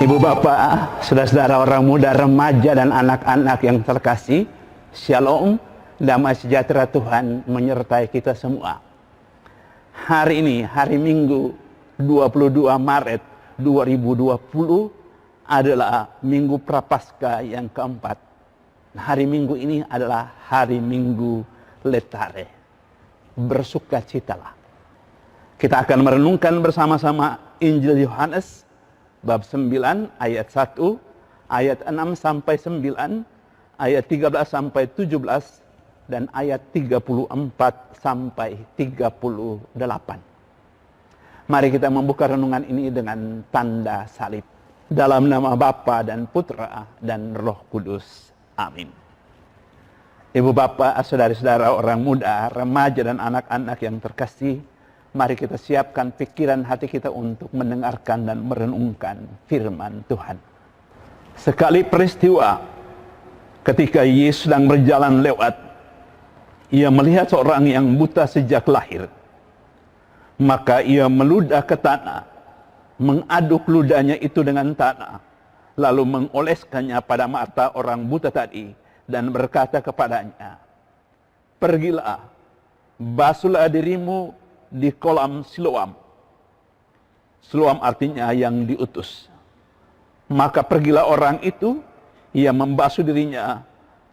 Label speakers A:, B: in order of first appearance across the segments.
A: Ibu bapak, saudara-saudara, orang muda, remaja, dan anak-anak yang terkasih, Shalom, damai sejahtera Tuhan menyertai kita semua. Hari ini, hari Minggu 22 Maret 2020 adalah Minggu Prapaskah yang keempat. Hari Minggu ini adalah hari Minggu Letare. Bersukacitalah. Kita akan merenungkan bersama-sama Injil Yohanes bab 9 ayat 1, ayat 6 sampai 9, ayat 13 sampai 17, dan ayat 34 sampai 38. Mari kita membuka renungan ini dengan tanda salib. Dalam nama Bapa dan Putra dan Roh Kudus. Amin. Ibu bapak, saudari-saudara, orang muda, remaja, dan anak-anak yang terkasih, mari kita siapkan pikiran hati kita untuk mendengarkan dan merenungkan firman Tuhan. Sekali peristiwa ketika Yesus sedang berjalan lewat, ia melihat seorang yang buta sejak lahir. Maka ia meludah ke tanah, mengaduk ludahnya itu dengan tanah, lalu mengoleskannya pada mata orang buta tadi, dan berkata kepadanya, "Pergilah, basuhlah dirimu di kolam Siloam." Siloam artinya yang diutus. Maka pergilah orang itu, ia membasuh dirinya,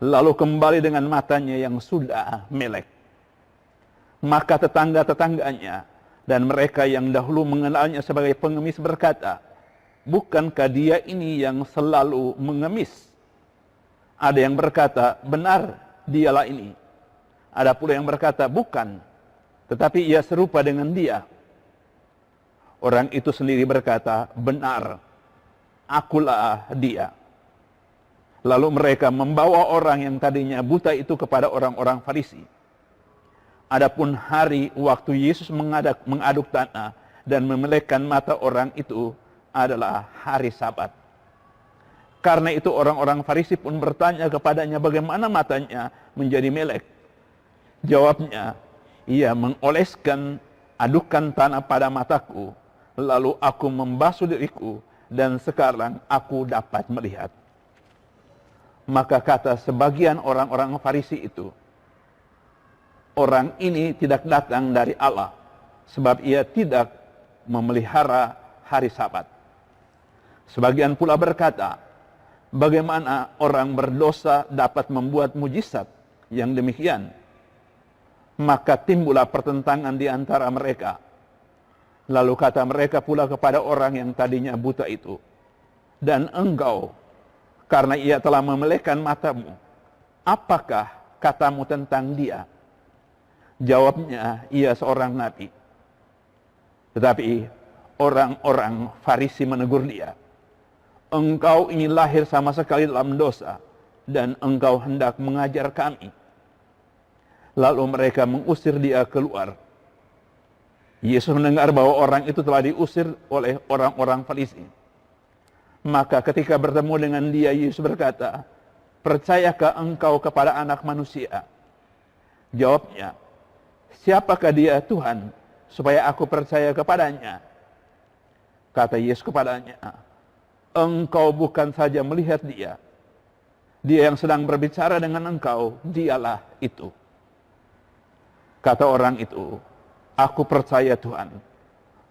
A: lalu kembali dengan matanya yang sudah melek. Maka tetangga-tetangganya dan mereka yang dahulu mengenalnya sebagai pengemis berkata, "Bukankah dia ini yang selalu mengemis?" Ada yang berkata, "Benar, dialah ini." Ada pula yang berkata, "Bukan, tetapi ia serupa dengan dia." Orang itu sendiri berkata, "Benar, akulah dia." Lalu mereka membawa orang yang tadinya buta itu kepada orang-orang Farisi. Adapun hari waktu Yesus mengaduk tanah dan memelekkan mata orang itu adalah hari Sabat. Karena itu orang-orang Farisi pun bertanya kepadanya bagaimana matanya menjadi melek. Jawabnya, "Ia mengoleskan adukan tanah pada mataku, lalu aku membasuh diriku, dan sekarang aku dapat melihat." Maka kata sebagian orang-orang Farisi itu, "Orang ini tidak datang dari Allah, sebab ia tidak memelihara hari Sabat." Sebagian pula berkata, "Bagaimana orang berdosa dapat membuat mujizat yang demikian?" Maka timbullah pertentangan di antara mereka. Lalu kata mereka pula kepada orang yang tadinya buta itu, "Dan engkau, karena ia telah memelekkan matamu, apakah katamu tentang dia?" Jawabnya, "Ia seorang nabi." Tetapi orang-orang Farisi menegur dia, "Engkau ini lahir sama sekali dalam dosa, dan engkau hendak mengajar kami." Lalu mereka mengusir dia keluar. Yesus mendengar bahwa orang itu telah diusir oleh orang-orang Farisi. Maka ketika bertemu dengan dia, Yesus berkata, "Percayakah engkau kepada Anak Manusia?" Jawabnya, "Siapakah dia Tuhan, supaya aku percaya kepadanya?" Kata Yesus kepadanya, "Engkau bukan saja melihat dia. Dia yang sedang berbicara dengan engkau, dialah itu." Kata orang itu, "Aku percaya Tuhan."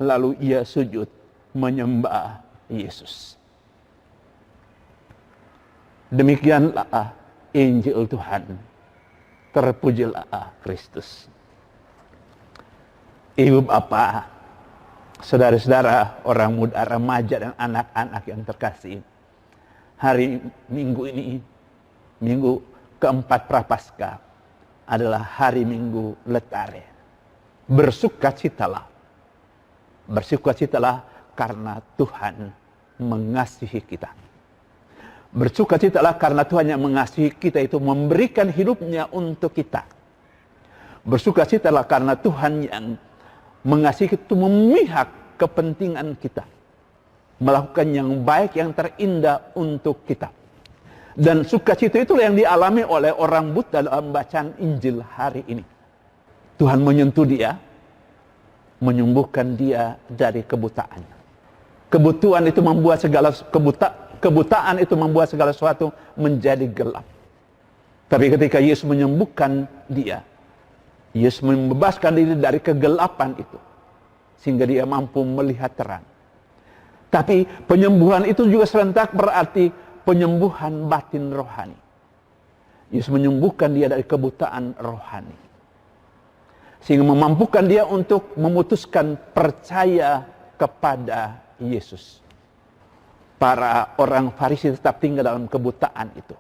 A: Lalu ia sujud menyembah Yesus. Demikianlah Injil Tuhan. Terpujilah Kristus. Ibu bapak, saudara-saudara, orang muda, remaja, dan anak-anak yang terkasih, hari Minggu ini, Minggu keempat Prapaskah, adalah hari Minggu Letare. Bersukacitalah. Bersukacitalah karena Tuhan mengasihi kita. Bersukacitalah karena Tuhan yang mengasihi kita itu memberikan hidupnya untuk kita. Bersukacitalah karena Tuhan yang mengasihi itu memihak kepentingan kita, melakukan yang baik, yang terindah untuk kita. Dan sukacita itulah yang dialami oleh orang buta dalam bacaan Injil hari ini. Tuhan menyentuh dia, menyembuhkan dia dari kebutaan. Kebutuhan itu membuat kebutaan itu membuat segala sesuatu menjadi gelap. Tapi ketika Yesus menyembuhkan dia, Yesus membebaskan diri dari kegelapan itu, sehingga dia mampu melihat terang. Tapi penyembuhan itu juga serentak berarti penyembuhan batin rohani. Yesus menyembuhkan dia dari kebutaan rohani, sehingga memampukan dia untuk memutuskan percaya kepada Yesus. Para orang Farisi tetap tinggal dalam kebutaan itu,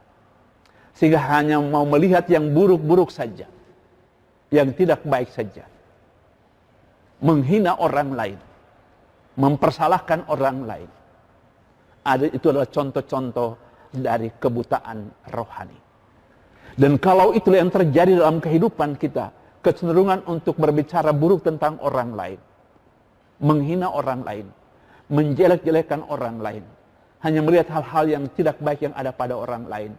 A: sehingga hanya mau melihat yang buruk-buruk saja, yang tidak baik saja, menghina orang lain, mempersalahkan orang lain. Itu adalah contoh-contoh dari kebutaan rohani. Dan kalau itulah yang terjadi dalam kehidupan kita, kecenderungan untuk berbicara buruk tentang orang lain, menghina orang lain, menjelek-jelekan orang lain, hanya melihat hal-hal yang tidak baik yang ada pada orang lain,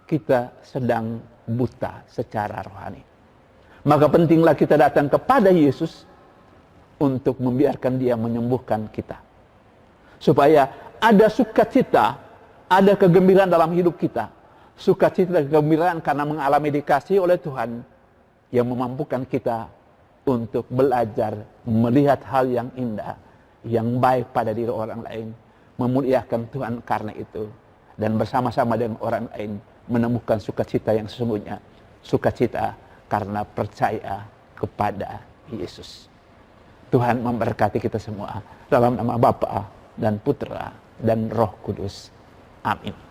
A: kita sedang buta secara rohani. Maka pentinglah kita datang kepada Yesus untuk membiarkan dia menyembuhkan kita, supaya ada sukacita, ada kegembiraan dalam hidup kita. Sukacita dan kegembiraan karena mengalami dikasih oleh Tuhan, yang memampukan kita untuk belajar melihat hal yang indah, yang baik pada diri orang lain, memuliakan Tuhan karena itu, dan bersama-sama dengan orang lain menemukan sukacita yang sesungguhnya, sukacita karena percaya kepada Yesus. Tuhan memberkati kita semua dalam nama Bapa dan Putra dan Roh Kudus. Amin.